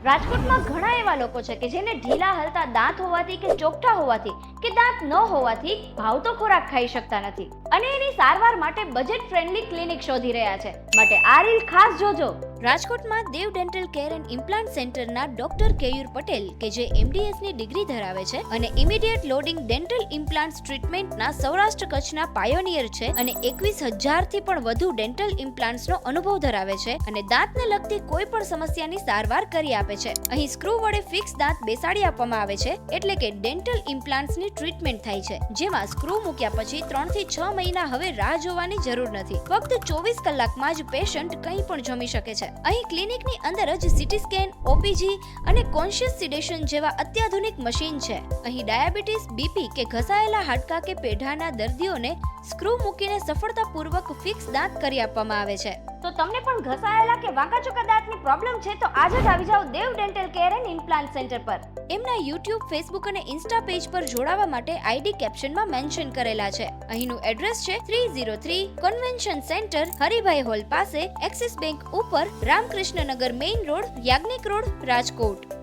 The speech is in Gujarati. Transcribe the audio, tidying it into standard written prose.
રાજકોટમાં ઘણા એવા લોકો છે કે જેને ઢીલા હલતા દાંત હોવાથી કે ચોકઠા હોવાથી કે દાંત ન હોવાથી ભાવતો ખોરાક ખાઈ શકતા નથી અને એની સારવાર માટે બજેટ ફ્રેન્ડલી ક્લિનિક શોધી રહ્યા છે. માટે આ રીલ ખાસ જોજો. રાજકોટમાં દેવ ડેન્ટલ કેર એન્ડ ઇમ્પ્લાન્ટ સેન્ટરના ડોક્ટર કેયુર પટેલ કે જે MDS ની ડિગ્રી ધરાવે છે અને immediate loading dental implants ટ્રીટમેન્ટના Saurashtra કચ્છના પાયોનિયર છે અને 21,000 થી પણ વધુ ડેન્ટલ ઇમ્પ્લાન્ટ્સનો અનુભવ ધરાવે છે અને દાંતને લગતી કોઈ પણ સમસ્યાની સારવાર કરી આપે છે. અહીં સ્ક્રૂ વડે ફિક્સ દાંત બેસાડી આપવામાં આવે છે એટલે કે ડેન્ટલ ઇમ્પ્લાન્ટ્સની ટ્રીટમેન્ટ થાય છે, જેમાં સ્ક્રૂ મૂક્યા પછી 3 થી 6 મહિના હવે રાહ જોવાની જરૂર નથી. ફક્ત 24 કલાકમાં જ પેશન્ટ કંઈ પણ જમી શકે છે. અહીં ક્લિનિકની અંદર જ સીટી સ્કેન, OPG અને કોન્શિયસ સિડેશન જેવા અત્યાધુનિક મશીન છે. અહીં ડાયાબિટીસ, BP કે ઘસાયેલા હાડકા કે પેઢાના દર્દીઓને સ્ક્રૂ મૂકીને સફળતાપૂર્વક ફિક્સ દાંત કરી આપવામાં આવે છે. તો તમને પણ ઘસાયેલા કે વાંકાચૂકા દાંતની પ્રોબ્લેમ છે તો આજે જ આવી જાઓ Dev dental care and implant centre પર. એમના YouTube, Facebook અને Insta પેજ પર જોડાવા માટે ID કેપ્શનમાં મેન્શન કરેલા છે. અહીંનું એડ્રેસ છે 303 કન્વેન્શન સેન્ટર, હરિભાઈ હોલ પાસે, એક્સિસ બેંક ઉપર, Ramkrishnanagar main road, Yagnik road, Rajkot.